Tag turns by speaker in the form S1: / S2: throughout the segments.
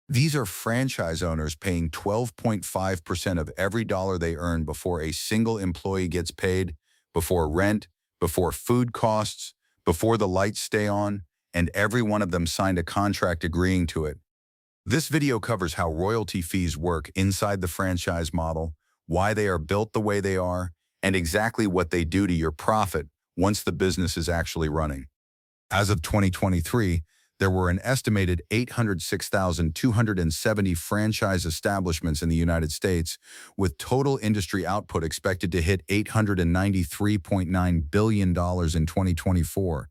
S1: These are franchise owners paying 12.5% of every dollar they earn before a single employee gets paid, before rent, before food costs, before the lights stay on, and every one of them signed a contract agreeing to it. This video covers how royalty fees work inside the franchise model, why they are built the way they are, and exactly what they do to your profit once the business is actually running. As of 2023, there were an estimated 806,270 franchise establishments in the United States, with total industry output expected to hit $893.9 billion in 2024.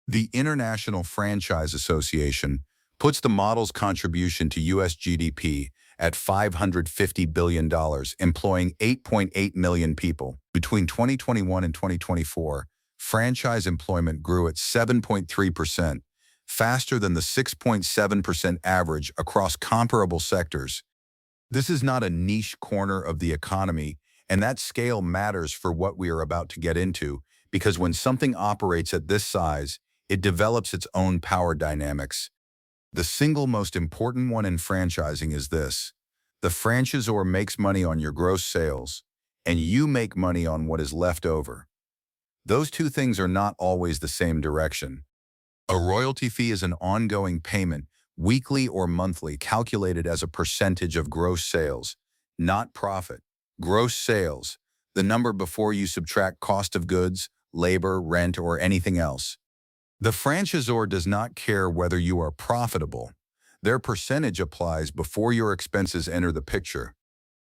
S1: The International Franchise Association puts the model's contribution to U.S. GDP at $550 billion, employing 8.8 million people. Between 2021 and 2024, franchise employment grew at 7.3%, faster than the 6.7% average across comparable sectors. This is not a niche corner of the economy, and that scale matters for what we are about to get into, because when something operates at this size, it develops its own power dynamics. The single most important one in franchising is this: the franchisor makes money on your gross sales, and you make money on what is left over. Those two things are not always the same direction. A royalty fee is an ongoing payment, weekly or monthly, calculated as a percentage of gross sales, not profit. Gross sales, the number before you subtract cost of goods, labor, rent, or anything else. The franchisor does not care whether you are profitable. Their percentage applies before your expenses enter the picture.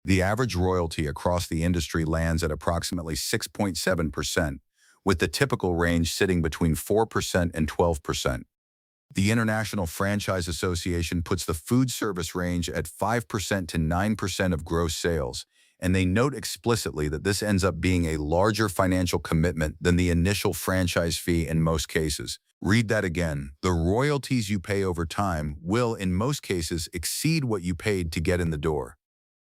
S1: The average royalty across the industry lands at approximately 6.7%, with the typical range sitting between 4% and 12%. The International Franchise Association puts the food service range at 5% to 9% of gross sales, and they note explicitly that this ends up being a larger financial commitment than the initial franchise fee in most cases. Read that again. The royalties you pay over time will, in most cases, exceed what you paid to get in the door.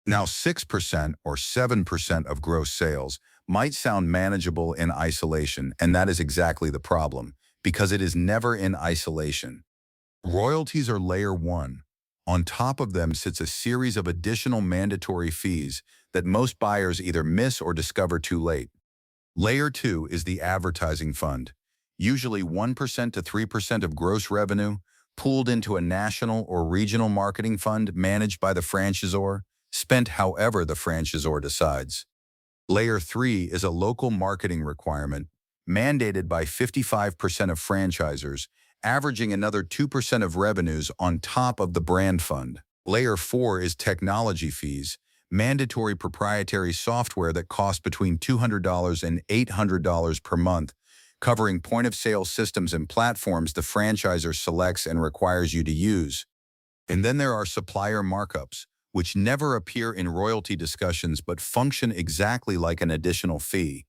S1: Now, 6% or 7% of gross sales might sound manageable in isolation, and that is exactly the problem, because it is never in isolation. Royalties are layer one. On top of them sits a series of additional mandatory fees that most buyers either miss or discover too late. Layer two is the advertising fund, usually 1% to 3% of gross revenue, pooled into a national or regional marketing fund managed by the franchisor, spent however the franchisor decides. Layer 3 is a local marketing requirement mandated by 55% of franchisors, averaging another 2% of revenues on top of the brand fund. Layer 4 is technology fees, mandatory proprietary software that costs between $200 and $800 per month, covering point-of-sale systems and platforms the franchisor selects and requires you to use. And then there are supplier markups, which never appear in royalty discussions but function exactly like an additional fee.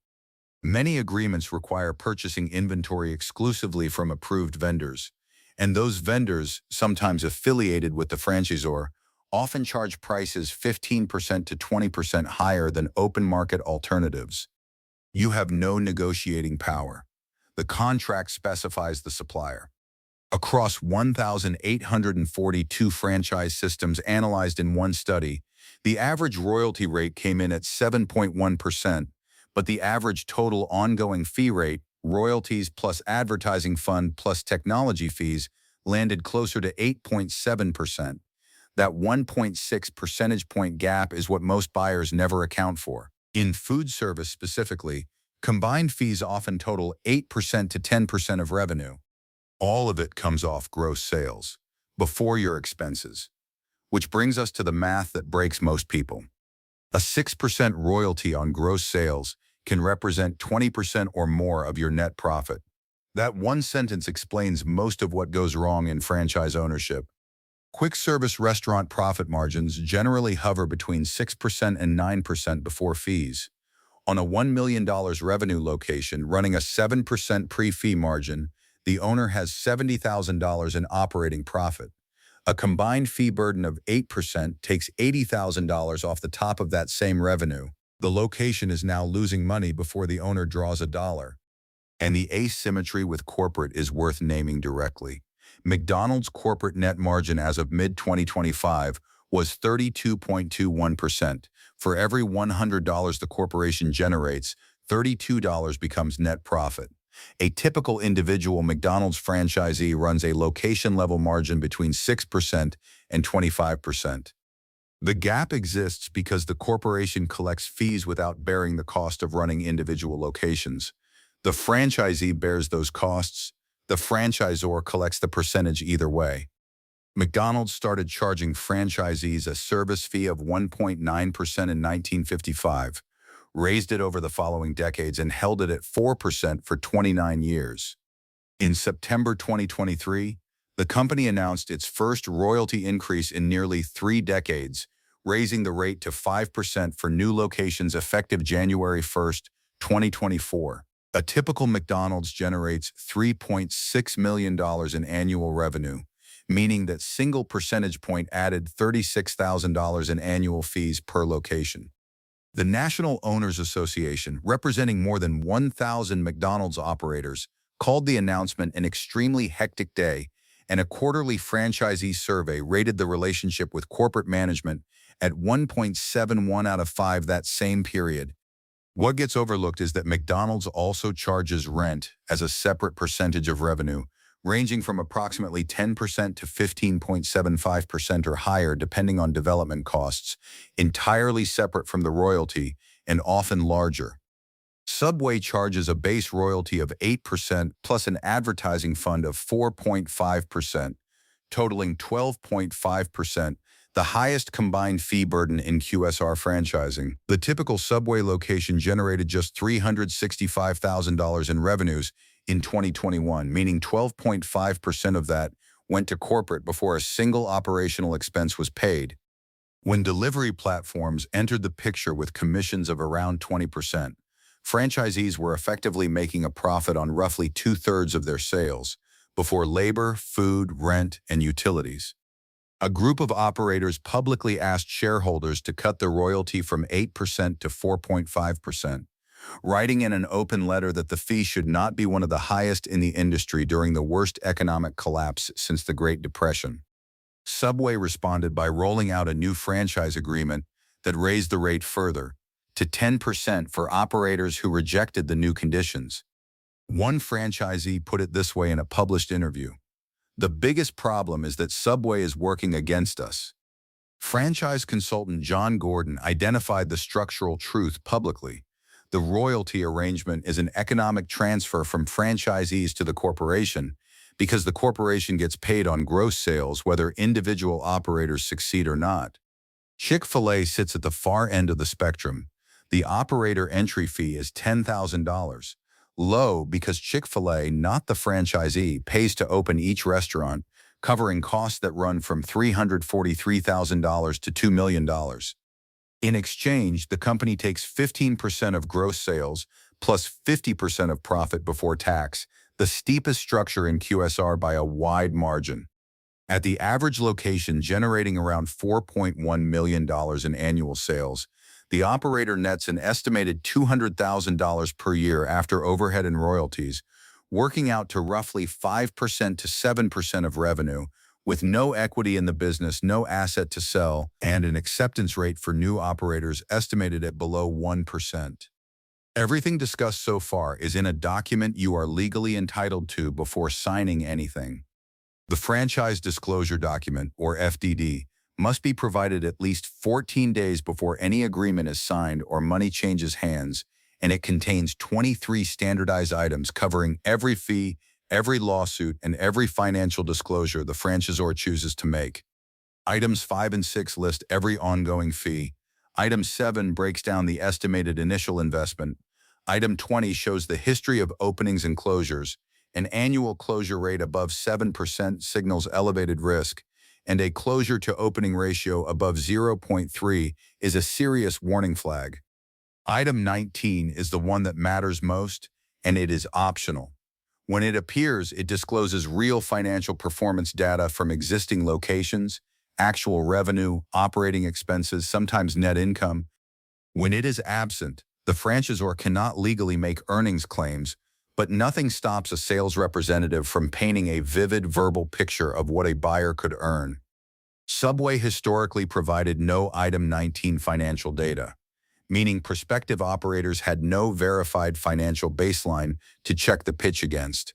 S1: Many agreements require purchasing inventory exclusively from approved vendors, and those vendors, sometimes affiliated with the franchisor, often charge prices 15% to 20% higher than open market alternatives. You have no negotiating power. The contract specifies the supplier. Across 1,842 franchise systems analyzed in one study, the average royalty rate came in at 7.1%, but the average total ongoing fee rate, royalties plus advertising fund plus technology fees, landed closer to 8.7%. That 1.6 percentage point gap is what most buyers never account for. In food service specifically, combined fees often total 8% to 10% of revenue. All of it comes off gross sales, before your expenses. Which brings us to the math that breaks most people. A 6% royalty on gross sales can represent 20% or more of your net profit. That one sentence explains most of what goes wrong in franchise ownership. Quick service restaurant profit margins generally hover between 6% and 9% before fees. On a $1 million revenue location running a 7% pre-fee margin, the owner has $70,000 in operating profit. A combined fee burden of 8% takes $80,000 off the top of that same revenue. The location is now losing money before the owner draws a dollar. And the asymmetry with corporate is worth naming directly, McDonald's corporate net margin as of mid-2025 was 32.21%. For every $100 the corporation generates, $32 becomes net profit. A typical individual McDonald's franchisee runs a location-level margin between 6% and 25%. The gap exists because the corporation collects fees without bearing the cost of running individual locations. The franchisee bears those costs. The franchisor collects the percentage either way. McDonald's started charging franchisees a service fee of 1.9% in 1955, raised it over the following decades, and held it at 4% for 29 years. In September 2023, the company announced its first royalty increase in nearly 3 decades, raising the rate to 5% for new locations effective January 1, 2024. A typical McDonald's generates $3.6 million in annual revenue, meaning that single percentage point added $36,000 in annual fees per location. The National Owners Association, representing more than 1,000 McDonald's operators, called the announcement an extremely hectic day, and a quarterly franchisee survey rated the relationship with corporate management at 1.71 out of 5 that same period. What gets overlooked is that McDonald's also charges rent as a separate percentage of revenue, ranging from approximately 10% to 15.75% or higher depending on development costs, entirely separate from the royalty and often larger. Subway charges a base royalty of 8% plus an advertising fund of 4.5%, totaling 12.5%, the highest combined fee burden in QSR franchising. The typical Subway location generated just $365,000 in revenues in 2021, meaning 12.5% of that went to corporate before a single operational expense was paid. When delivery platforms entered the picture with commissions of around 20%, franchisees were effectively making a profit on roughly 2/3 of their sales, before labor, food, rent, and utilities. A group of operators publicly asked shareholders to cut the royalty from 8% to 4.5%, writing in an open letter that the fee should not be one of the highest in the industry during the worst economic collapse since the Great Depression. Subway responded by rolling out a new franchise agreement that raised the rate further, to 10% for operators who rejected the new conditions. One franchisee put it this way in a published interview: "The biggest problem is that Subway is working against us." Franchise consultant John Gordon identified the structural truth publicly. The royalty arrangement is an economic transfer from franchisees to the corporation because the corporation gets paid on gross sales whether individual operators succeed or not. Chick-fil-A sits at the far end of the spectrum. The operator entry fee is $10,000. Low because Chick-fil-A, not the franchisee, pays to open each restaurant, covering costs that run from $343,000 to $2 million. In exchange, the company takes 15% of gross sales plus 50% of profit before tax, the steepest structure in QSR by a wide margin. At the average location generating around $4.1 million in annual sales, the operator nets an estimated $200,000 per year after overhead and royalties, working out to roughly 5% to 7% of revenue, with no equity in the business, no asset to sell, and an acceptance rate for new operators estimated at below 1%. Everything discussed so far is in a document you are legally entitled to before signing anything. The Franchise Disclosure Document, or FDD, must be provided at least 14 days before any agreement is signed or money changes hands, and it contains 23 standardized items covering every fee, every lawsuit, and every financial disclosure the franchisor chooses to make. Items 5 and 6 list every ongoing fee. Item 7 breaks down the estimated initial investment. Item 20 shows the history of openings and closures. An annual closure rate above 7% signals elevated risk, and a closure to opening ratio above 0.3 is a serious warning flag. Item 19 is the one that matters most, and it is optional. When it appears, it discloses real financial performance data from existing locations, actual revenue, operating expenses, sometimes net income. When it is absent, the franchisor cannot legally make earnings claims, But nothing stops a sales representative from painting a vivid verbal picture of what a buyer could earn. Subway historically provided no Item 19 financial data, meaning prospective operators had no verified financial baseline to check the pitch against.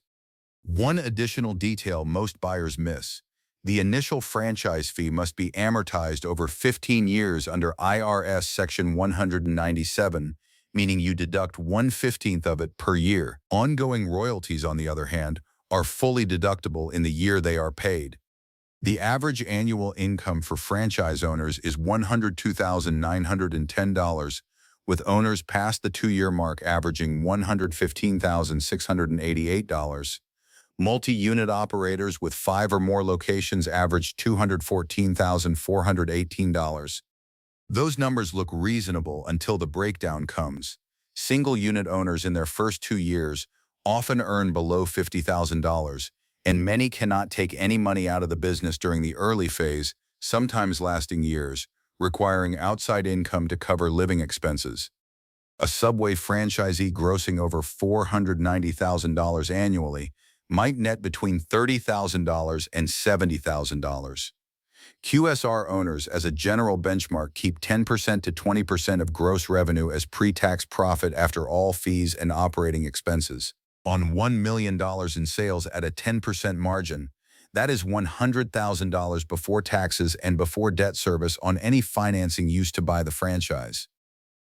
S1: One additional detail most buyers miss: the initial franchise fee must be amortized over 15 years under IRS Section 197, meaning you deduct 1/15 of it per year. Ongoing royalties, on the other hand, are fully deductible in the year they are paid. The average annual income for franchise owners is $102,910, with owners past the 2-year mark averaging $115,688. Multi-unit operators with 5 or more locations average $214,418. Those numbers look reasonable until the breakdown comes. Single-unit owners in their first 2 years often earn below $50,000, and many cannot take any money out of the business during the early phase, sometimes lasting years, requiring outside income to cover living expenses. A Subway franchisee grossing over $490,000 annually might net between $30,000 and $70,000. QSR owners, as a general benchmark, keep 10% to 20% of gross revenue as pre-tax profit after all fees and operating expenses. On $1 million in sales at a 10% margin, that is $100,000 before taxes and before debt service on any financing used to buy the franchise.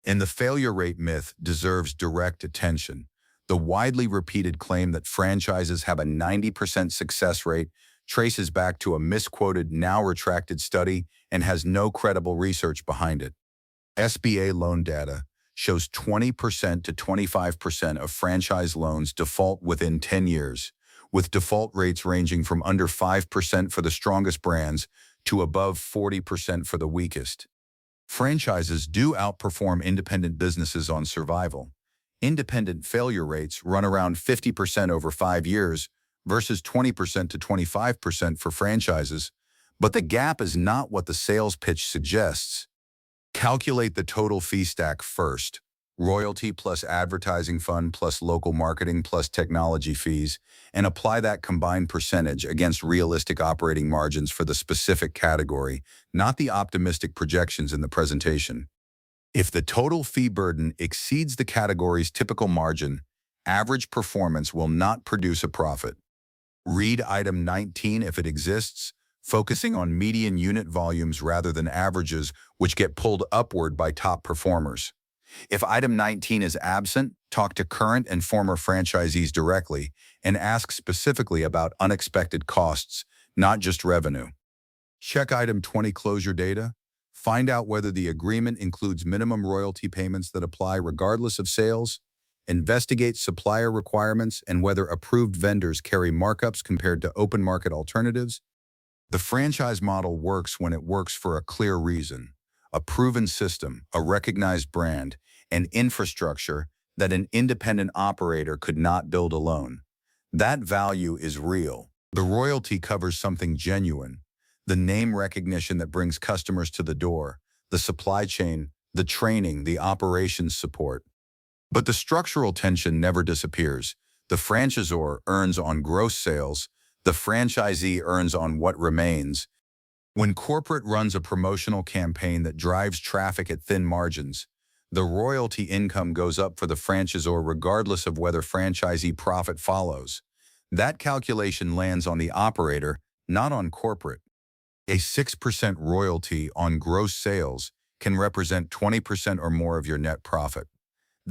S1: And the failure rate myth deserves direct attention. The widely repeated claim that franchises have a 90% success rate traces back to a misquoted, now retracted study and has no credible research behind it. SBA loan data shows 20% to 25% of franchise loans default within 10 years, with default rates ranging from under 5% for the strongest brands to above 40% for the weakest. Franchises do outperform independent businesses on survival. Independent failure rates run around 50% over 5 years versus 20% to 25% for franchises, but the gap is not what the sales pitch suggests. Calculate the total fee stack first: royalty plus advertising fund plus local marketing plus technology fees, and apply that combined percentage against realistic operating margins for the specific category, not the optimistic projections in the presentation. If the total fee burden exceeds the category's typical margin, average performance will not produce a profit. Read Item 19 if it exists, focusing on median unit volumes rather than averages, which get pulled upward by top performers. If Item 19 is absent, talk to current and former franchisees directly and ask specifically about unexpected costs, not just revenue. Check Item 20 closure data. Find out whether the agreement includes minimum royalty payments that apply regardless of sales. Investigate supplier requirements and whether approved vendors carry markups compared to open market alternatives. The franchise model works when it works for a clear reason: a proven system, a recognized brand, and infrastructure that an independent operator could not build alone. That value is real. The royalty covers something genuine: the name recognition that brings customers to the door, the supply chain, the training, the operations support. But the structural tension never disappears. The franchisor earns on gross sales, the franchisee earns on what remains. When corporate runs a promotional campaign that drives traffic at thin margins, the royalty income goes up for the franchisor regardless of whether franchisee profit follows. That calculation lands on the operator, not on corporate. A 6% royalty on gross sales can represent 20% or more of your net profit.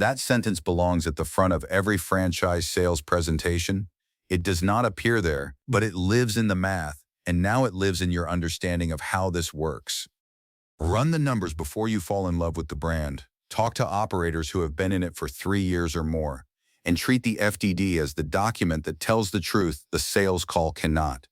S1: That sentence belongs at the front of every franchise sales presentation. It does not appear there, but it lives in the math, and now it lives in your understanding of how this works. Run the numbers before you fall in love with the brand. Talk to operators who have been in it for 3 years or more, and treat the FDD as the document that tells the truth the sales call cannot.